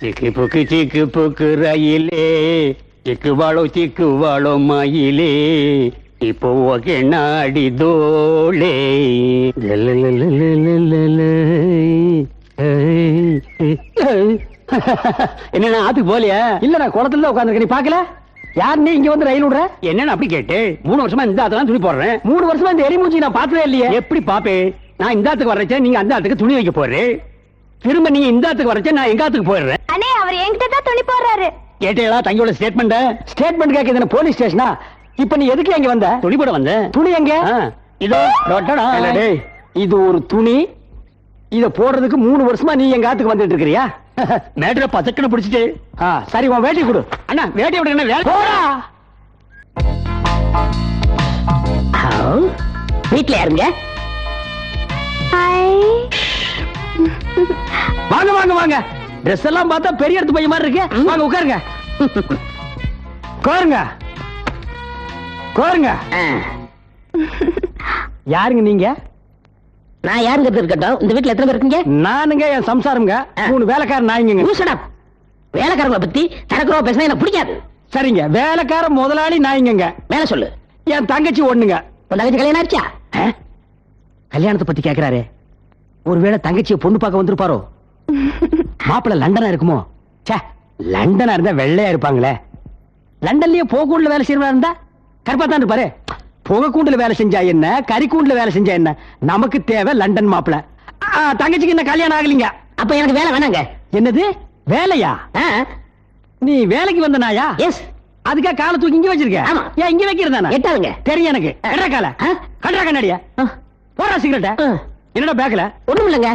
சிக்கு புக்கு ரயிலே சிக்கு வாழோ மயிலே இப்போ நாடி தோளே. என்ன ஆத்துக்கு போலியா? இல்ல நான் குளத்துல உட்காந்துருக்கேன், நீ பாக்கல? யார் நீ இங்க வந்து ரயில் விடுற? என்னன்னு அப்படி கேட்டு 3 வருஷமா இந்த ஆத்துல துணி போடுறேன். 3 வருஷமா இந்த எரிமூஞ்சி நான் பார்த்ததே இல்லையே. எப்படி பாப்பேன்? நான் இந்த ஆத்துக்கு வர்றேன், நீங்க அந்த ஆத்துக்கு துணி வைக்க போறேன். திரும்ப நீங்க இந்த ஆத்துக்கு வர்றேன், நான் எங்க ஆத்துக்கு போயிடுறேன். அண்ணே அவர் என்கிட்ட தான் துணி போடுறாரு. கேட்டீங்களா தங்கியோட ஸ்டேட்மெண்ட்? ஸ்டேட்மெண்ட் கேட்க போலீஸ் ஸ்டேஷனா? இப்ப நீ எதுக்கு எங்க வந்த? துணி போட வந்த. துணி எங்க? இதோ. டேய், இது ஒரு துணி. இத போடுறதுக்கு 3 வருஷமா நீ எங்க ஆத்துக்கு வந்துட்டு இருக்கிறியா? மேட்ல பசக்கன பிடிச்சிட்டு. சரி, உன் வேட்டி கொடு. அண்ணா வேட்டி விடுங்க. வேலை போடா. வீட்ல யாருங்க? வாங்க வாங்க வாங்க. ட்ரெஸ் எல்லாம் பார்த்தா பெரிய இடத்து பையன் மாதிரி இருக்கு. வாங்க உட்காருங்க. உட்காருங்க உட்காருங்க. யாருங்க நீங்க? நான் யாருங்கிறது இருக்கட்டும், இந்த வீட்டுல எத்தனை பேர் இருக்கீங்க? நானுங்க என் சம்சாரம்ங்க. 3 வேலைக்காரன் நாய்ங்க. வேலைக்காரங்களை பத்தி தரக்குறவ பேசினா எனக்கு பிடிக்காது. சரிங்க, வேலைக்கார முதலாளி நாய்ங்க. மேல சொல்லு. என் தங்கச்சி ஒண்ணுங்க. உன் தங்கச்சி கல்யாணம் ஆச்சா? கல்யாணத்தை பத்தி கேக்குறாரு. ஒருவேளை தங்கச்சியை பொண்ணு பார்க்க வந்திருப்பாரோ? மாப்பிள்ள லண்டனா இருக்குமோ? லண்டனா இருந்தா வெள்ளையா இருப்பாங்களே. லண்டன்லயே போகக்கூண்டுல வேலை செய்யறவா இருந்தா கருப்பா தான் இருப்பாரு. புகைக்கூண்டுல வேலை செஞ்சா என்ன, கறிக்கூண்டுல வேலை செஞ்சா என்ன, நமக்கு தேவை லண்டன் மாப்பிள்ள. தங்கச்சிக்கு என்ன கல்யாணம் ஆகலீங்க. அப்ப எனக்கு வேலை வேணாங்க. என்னது வேலையா? நீ வேலைக்கு வந்த நாயா? எஸ். அதுக்கா காலை தூக்கி இங்க வச்சிருக்க? ஆமா. ஏன் இங்க வைக்கிறதா? எட்டாதுங்க. தெரியும் எனக்கு. கட்டுற கால கட்டுற கண்ணாடியா? போறா சிகரெட்ட. என்னடா பேக்கல? ஒண்ணும் இல்லங்க.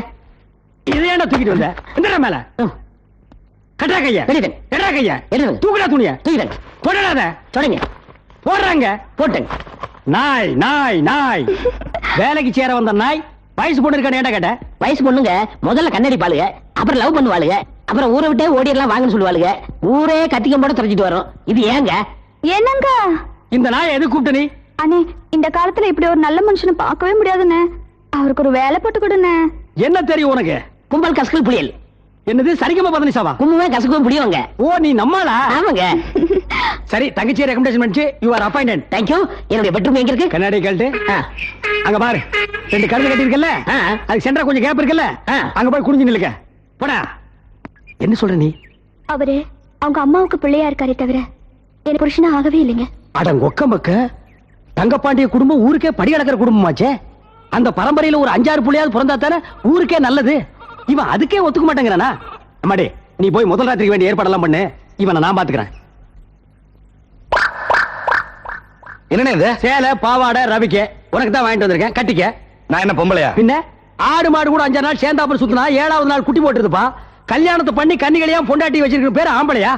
இதை ஏன்டா தூக்கிட்டு வந்த? என்னடா மேல? கட்டுற கையா? கட்டுற கையா? தூக்குடா துணியா? தூக்கிடுங்க. போடாத. சொல்லுங்க. போடுறாங்க. போட்டுங்க. நாய் நாய் நாய். வேலைக்கு சேர வந்த நாய் வயசு பொண்ணு இருக்கானு ஏன்டா கேட்ட? வயசு பொண்ணுங்க முதல்ல கண்ணாடி பாலுங்க, அப்புறம் லவ் பண்ணுவாளுங்க, அப்புறம் ஊரை விட்டே ஓடிடலாம் வாங்கன்னு சொல்லுவாளுங்க. ஊரே கத்திக்கம் போட தெரிஞ்சிட்டு வரும். இது ஏங்க? என்னங்க இந்த நாயை எது கூப்பிட்ட நீ? அண்ணே, இந்த காலத்துல இப்படி ஒரு நல்ல மனுஷனை பார்க்கவே முடியாதுண்ணே. அவருக்கு ஒரு வேலை போட்டு கொடுண்ணே. என்ன தெரியும் உனக்கு? கும்பல் கசக்கல் புளியல். என்னது சரிகமா பதினிசாவா? கும்பமே கசக்கும் புளியவங்க. ஓ, நீ நம்மளா? ஆமாங்க. சரி, தங்கச்சியை ரெக்கமெண்டேஷன் பண்ணிச்சு. You are appointed. Thank you. என்னுடைய பெட்ரூம் எங்க இருக்கு? கண்ணாடி கழட்டு. அங்க பாரு, 2 கழுத்து கட்டி இருக்கல்ல, அதுக்கு சென்டரா கொஞ்சம் கேப் இருக்குல்ல, அங்க போய் குனிஞ்சு நில்லுங்க. போடா. என்ன சொல்ற நீ? அவரு அவங்க அம்மாவுக்கு பிள்ளையா இருக்காரே தவிர எனக்கு புருஷனா ஆகவே இல்லைங்க. அடங்க ஒக்கம்பக்க. தங்கப்பாண்டிய குடும்பம் ஊருக்கே படி அளக்கிற குடும்பமாச்சே. அந்த பரம்பரையில ஒரு 5-6 புள்ளையாவது பிறந்தா தானே ஊருக்கே நல்லது. இவன் அதுக்கே ஒத்துக்க மாட்டேங்கிறானா? அம்மாடி, நீ போய் முதல் ராத்திரிக்கு வேண்டிய ஏற்பாடெல்லாம் பண்ணு. இவனை நான் பாத்துக்கிறேன். என்ன இது? சேலை பாவாடை ரவிக்க உனக்கு தான் வாங்கிட்டு வந்திருக்கேன், கட்டிக்க. நான் என்ன பொம்பளையா? பின்ன ஆடு மாடு கூட 5 நாள் சேர்ந்தாப்புல சுத்தினா 7வது நாள் குட்டி போட்டுருப்பா. கல்யாணத்தை பண்ணி கன்னிகளையா பொண்டாட்டி வச்சிருக்கிற பேரு ஆம்பளையா?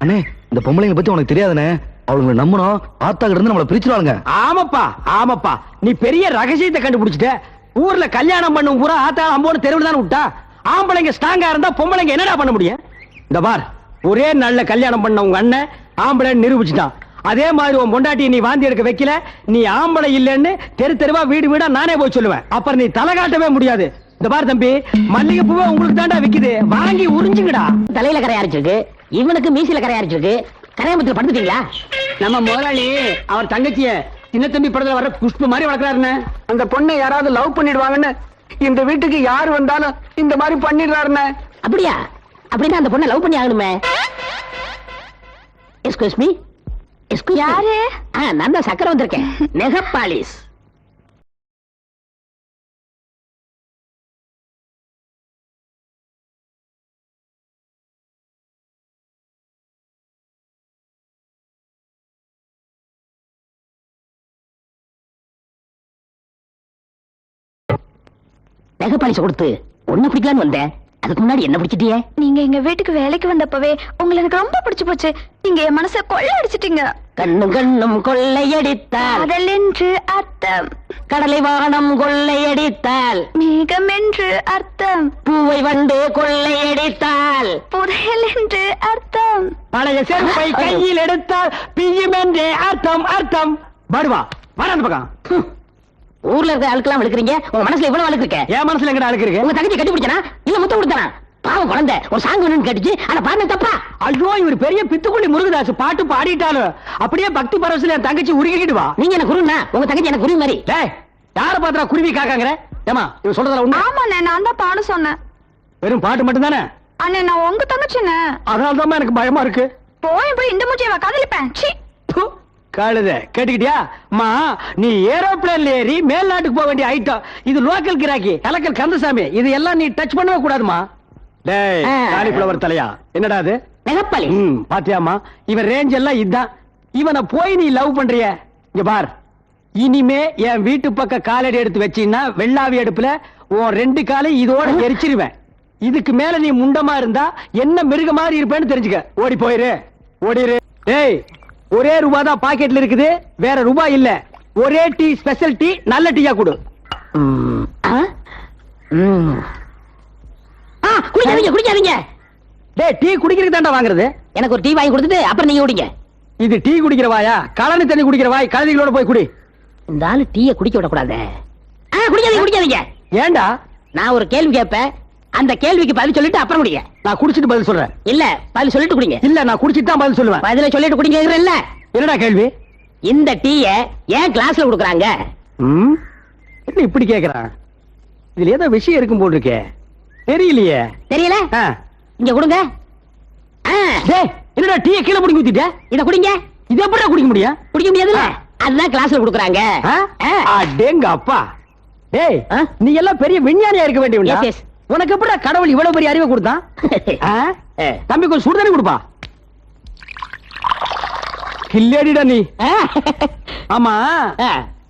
அண்ணே, இந்த பொம்பளைங்க பத்தி உனக்கு தெரியாதுண்ணே. அவளுங்களை நம்பணும், ஆத்தாக்கிட்ட இருந்து நம்மளை பிரிச்சுடுவாங்க. ஆமாப்பா ஆமாப்பா, நீ பெரிய ரகசியத்தை கண்டுபிடிச்சிட்ட. ஊர்ல கல்யாணம் பண்ணும் பூரா ஆத்தாள் அம்போன்னு தெருவில் தானே விட்டா. ஆம்பளைங்க ஸ்ட்ராங்கா இருந்தா பொம்பளைங்க என்னடா பண்ண முடியும்? இந்த பார், ஒரே நல்ல கல்யாணம் பண்ண உங்க அண்ணன் ஆம்பளை நிரூபிச்சுட்டான். அதே மாதிரி உன் பொண்டாட்டி நீ வாந்தி எடுக்க வைக்கல, நீ ஆம்பளை இல்லைன்னு தெரு தெருவா வீடு வீடா நானே போய் சொல்லுவேன். அப்புறம் நீ தலை காட்டவே முடியாது. இந்த பார் தம்பி, மல்லிகை பூவே உங்களுக்கு தாண்டா விக்குது, வாங்கி உறிஞ்சுங்கடா. தலையில கரையாரிச்சிருக்கு, இவனுக்கு மீசில கரையாரிச்சிருக்கு. கரையாமத்துல படுத்துட்டீங்களா? நம்ம முதலாளி அவர் தங்கச்சிய சின்ன தம்பி படத்துல வர புஷ்ப மாதிரி வளர்க்கறாருன்னு. அந்த பொண்ணை யாராவது லவ் பண்ணிடுவாங்கன்னு இந்த வீட்டுக்கு யாரு வந்தாலும் இந்த மாதிரி பண்ணிடுறாருன்னு. அப்படியா? அப்படின்னா அந்த பொண்ணை லவ் பண்ணி ஆகணுமே. Excuse me. யாரு? நான் தான் சக்கரை வந்திருக்கேன். நெகப்பாலிஸ். நெகப்பாலிஸ் கொடுத்து ஒண்ணு பிடிக்கலான்னு வந்தேன். அதுக்கு முன்னாடி என்ன பிடிச்சிட்டியே? நீங்க எங்க வீட்டுக்கு வேலைக்கு வந்தப்பவே உங்களை எனக்கு ரொம்ப பிடிச்சு போச்சு. நீங்க என் மனசை கொள்ளை அடிச்சிட்டீங்க. கண்ணும் கண்ணும் கொள்ளையடித்தால் கடல் என்று அர்த்தம், கடலை வானம் கொள்ளையடித்தால் மேகம் என்று அர்த்தம், பூவை வண்டு கொள்ளையடித்தால் புதையல் என்று அர்த்தம், பழைய செருப்பை கையில் எடுத்தால் பிய்யும் என்றே அர்த்தம். அர்த்தம் வருவா வர அந்த பக்கம். ஊர்ல இருக்க ஆளுக்கெல்லாம் வளர்க்குறீங்க, உங்க மனசுல இவ்வளவு வளர்க்கு? என் மனசுல எங்கடா அழுக்கு? உங்க தங்கச்சி கட்டி பிடிச்சனா இல்ல முத்தம் கொடுத்தானா? பாவம் குழந்தை ஒரு சாங் வேணும்னு கேட்டுச்சு ஆனா பாருங்க தப்பா. ஐயோ இவர் பெரிய பித்துக்குள்ளி முருகதாஸ், பாட்டு பாடிட்டாலும் அப்படியே பக்தி பரவசில என் தங்கச்சி உருகிக்கிட்டு வா. நீங்க எனக்கு குருன்னா உங்க தங்கச்சி எனக்கு குரு மாதிரி. டேய் யார பாத்திரா குருவி காக்காங்கற? ஏமா இவன் சொல்றதுல உண்மை? ஆமாண்ணே, நான் தான் பாட சொன்னேன். வெறும் பாட்டு மட்டும் தானே? அண்ணே நான் உங்க தங்கச்சிண்ணே. அதனால தான் எனக்கு பயமா இருக்கு. போய் இந்த மூச்சியை காதலிப்பேன். சீ. காழுத கேட்டுக்கிட்டியா? அம்மா நீ ஏரோப்ளேன்ல ஏறி மேல்நாட்டுக்கு போக வேண்டிய ஐட்டம். இது லோக்கல் கிராக்கி கலக்கல் கந்தசாமி. இது எல்லாம் நீ டச் பண்ணவே கூடாதுமா. டேய் காலிஃப்ளவர் தலையா, என்னடா அது? நெகப்பாளி. பாத்தியாமா இவன் ரேஞ்ச் எல்லாம் இதான். இவனை போய் நீ லவ் பண்றிய? இங்க பார், இனிமே என் வீட்டு பக்கம் காலடி எடுத்து வச்சீன்னா வெள்ளாவி அடுப்புல உன் 2 காலை இதோட எரிச்சிருவேன். இதுக்கு மேல நீ முண்டமா இருந்தா என்ன மிருக மாதிரி இருப்பேன்னு தெரிஞ்சுக்க. ஓடி போயிரு, ஓடிரு. டேய் ஒரே ரூபா தான் பாக்கெட்ல இருக்குது, வேற ரூபாய் இல்ல. ஒரே டீ, ஸ்பெஷல் டீ, நல்ல டீயா கொடு. குடிக்காதீங்க குடிக்காதீங்க. டேய் டீ குடிக்கிறதுக்கு தாண்டா வாங்குறது. எனக்கு ஒரு டீ வாங்கி கொடுத்துட்டு அப்புறம் நீங்க குடிங்க. இது டீ குடிக்கிற வாயா? கழனி தண்ணி குடிக்கிற வாய். கழுதிகளோட போய் குடி. இந்த ஆளு டீயை குடிக்க விடக்கூடாது. குடிக்காதீங்க குடிக்காதீங்க. ஏண்டா? நான் ஒரு கேள்வி கேட்பேன், அந்த கேள்விக்கு பதில் சொல்லிட்டு அப்புறம் குடிங்க. நான் குடிச்சிட்டு பதில் சொல்றேன். இல்ல பதில் சொல்லிட்டு குடிங்க. இல்ல நான் குடிச்சிட்டு தான் பதில் சொல்லுவேன். பதில சொல்லிட்டு குடிங்கறல்ல. என்னடா கேள்வி? இந்த டீய ஏன் கிளாஸ்ல குடுக்குறாங்க? என்ன இப்படி கேக்குறான்? இதுல ஏதோ விஷயம் இருக்கும் போல் இருக்கே. தெரியலையே. தெரியல? இங்க கொடுங்க. டேய் என்னடா டீயை கீழே புடிங்கி ஊத்திட்ட? இத குடிங்க. இது எப்படிடா குடிக்க முடியும்? குடிக்க முடியாதுல்ல, அதுதான் கிளாஸ்ல குடுக்குறாங்க. அடேங்க அப்பா. டேய் நீ எல்லாம் பெரிய விஞ்ஞானியா இருக்க வேண்டியவன்டா. Yes, yes. உனக்கு எப்படிடா கடவுள் இவ்வளவு பெரிய அறிவை கொடுத்தான்? தம்பி கொஞ்சம் சுடுதண்ணி கொடுப்பா. கில்லேடிடா நீ. ஆமா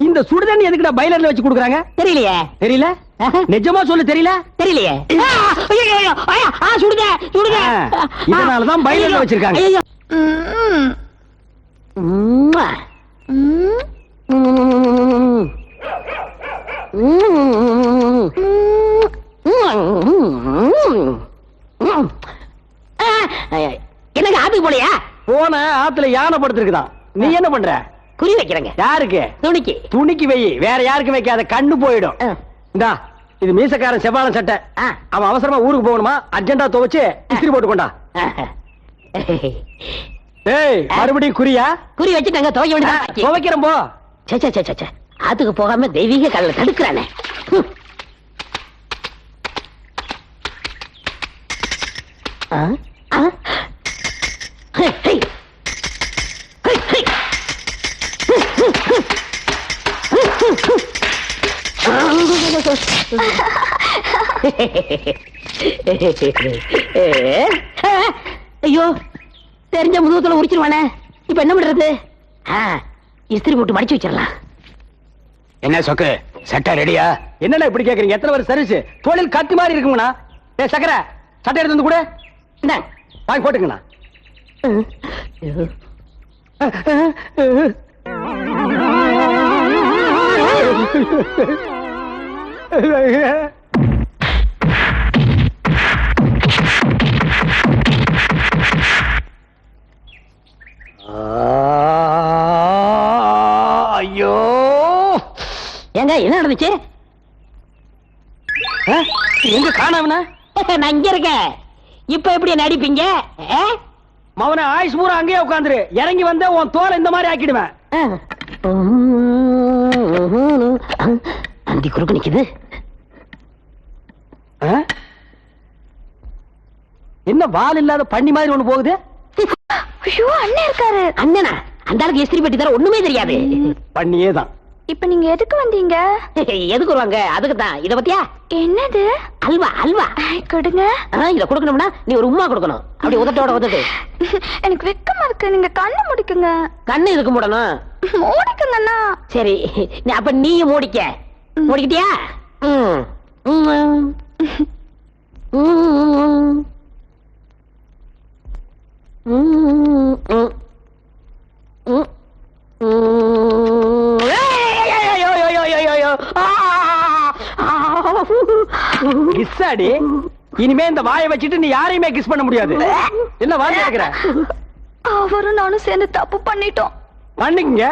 இந்த சுடுதண்ணி எதுக்குடா பைலர்ல வச்சு கொடுக்குறாங்க? தெரியலையே. தெரியல? நிஜமா சொல்லு தெரியல? தெரியலையே. சுடுங்க சுடுங்க. இதனாலதான் பைலர்ல வச்சிருக்காங்க. எனக்கு ஆத்துக்கு போலையா? போன ஆத்துல யானை படுத்திருக்குதான். நீ என்ன பண்ற? குறி வைக்கிறேங்க. யாருக்கு? துணிக்கு. துணிக்கு வை, வேற யாருக்கும் வைக்காத, கண்ணு போயிடும். இந்தா இது மீசக்காரன் செவ்வாழம் சட்டை. அவன் அவசரமா ஊருக்கு போகணுமா, அர்ஜென்டா துவைச்சு இஸ்திரி போட்டு கொண்டா. ஏய் மறுபடியும் குறியா? குறி வச்சுட்டாங்க, துவைக்க வேண்டியது. துவைக்கிறேன் போ. சே ஆத்துக்கு போகாம தெய்வீக கடல தடுக்கிறானே. ஐயோ தெரிஞ்ச முதுகத்துல உரிச்சிருவானே. இப்ப என்ன பண்றது? இஸ்திரி போட்டு மடிச்சு வச்சிடலாம். என்ன சொக்கு சட்டை ரெடியா? என்னடா இப்படி கேக்குறீங்க? எத்தனை வருஷம் சர்வீஸ்? தொழில் கத்தி மாதிரி இருக்குங்கண்ணா. ஏ சக்கரை சட்டை எடுத்து வந்து கூட வாங்கி போட்டுங்கண்ணா. ஐயோ ஏங்க என்ன நடந்துச்சு? எங்க காணாமனா? நான் இங்க இருக்கேன். இப்ப எப்படி நடிப்பீங்க? மவன ஆயுஷ் பூரா அங்கேயே உட்காந்துரு. இறங்கி வந்த உன் தோலை இந்த மாதிரி ஆக்கிடுவேன். அந்தி குறுக்கு நிக்குது. என்ன வால் இல்லாத பண்ணி மாதிரி ஒண்ணு போகுது? ஐயோ அண்ணன் இருக்காரு. அண்ணனா? அந்த ஆளுக்கு இஸ்திரி பெட்டி தர ஒண்ணுமே தெரியாது. பண்ணியே தான். இப்ப நீங்க எதுக்கு வந்தீங்க? எதுக்கு வருவாங்க? அதுக்கு தான். இத பத்தியா? என்னது? அல்வா அல்வா கொடுங்க. இத கொடுக்கணும்னா நீ ஒரு உம்மா கொடுக்கணும். அப்படி உதட்டோட உதட்டு. எனக்கு வெக்கமா இருக்கு. நீங்க கண்ணை முடிக்குங்க. கண்ணு இதுக்கு மூடணும். மூடிக்குங்கண்ணா. சரி அப்ப நீயும் மூடிக்க. மூடிக்கிட்டியா? கிஸ்ஸாடி, இனிமே இந்த வாயை வச்சுட்டு நீ யாரையுமே கிஸ் பண்ண முடியாது. என்ன வாய் கேக்குற? அவரும் நானும் சேர்ந்து தப்பு பண்ணிட்டோம். பண்ணிக்கங்க.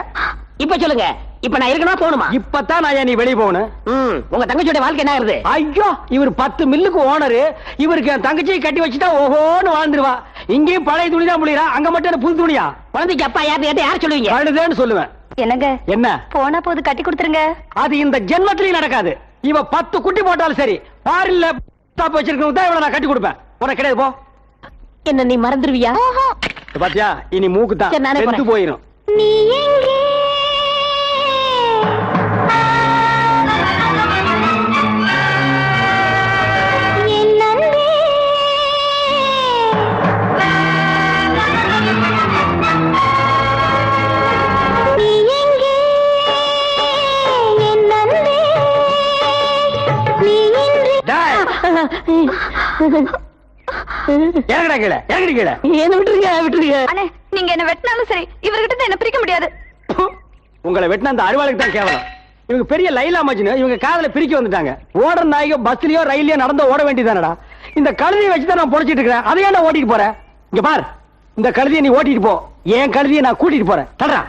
இப்ப சொல்லுங்க, இப்ப நான் இருக்கணுமா போகணுமா? இப்பதான் நான் நீ வெளியே போகணும். உங்க தங்கச்சியோட வாழ்க்கை என்ன ஆகுது? ஐயோ, இவர் 10 மில்லுக்கு ஓனரு. இவருக்கு என் தங்கச்சியை கட்டி வச்சுட்டா ஓஹோன்னு வாழ்ந்துருவா. இங்கேயும் பழைய துணி தான் முழிறா, அங்க மட்டும் என்ன புது துணியா? குழந்தைக்கு அப்பா யார் கேட்ட யார் சொல்லுவீங்க? அழுதேன்னு சொல்லுவேன். என்னங்க என்ன? போனா போது கட்டி கொடுத்துருங்க. அது இந்த ஜென்மத்திலயும் நடக்காது. இவ 10 குட்டி போட்டாலும் சரி, பாரில்ல தாப்பு வச்சிருக்கணும் தான் இவளை நான் கட்டி கொடுப்பேன். உனக்கு கிடையாது, போ. என்ன நீ மறந்துருவியா? பாத்தியா, இனி மூக்கு தான் சரி, நானே செத்து போறேன். போயிரும். நீ எங்கே என் அன்பே? நீ எங்கே என் அன்பே? நீ இன்றி டேய், இறங்குடா கீழே, இறங்குடி கீழே. என்ன விட்டுருங்க. அண்ணே, நீங்க என்ன வெட்டினாலும் சரி இவர்கிட்ட இருந்து என்ன பிரிக்க முடியாது. உங்களை வெட்டின அந்த அருவாளுக்கு தான் கேவலம். இவங்க பெரிய லைலா மஜ்னு, இவங்க காதல பிரிக்க வந்துட்டாங்க. ஓடுற நாய்க பஸ்லயோ ரயில்லயோ நடந்து ஓட வேண்டியதானடா. இந்த கழுதியை வச்சுதான் நான் பொழைச்சிட்டு இருக்கிறேன். அதையே நான் ஓட்டிட்டு போறேன். இங்க பார், இந்த கழுதியை நீ ஓட்டிட்டு போ, என் கழுதியை நான் கூட்டிட்டு போறேன். தர்றா.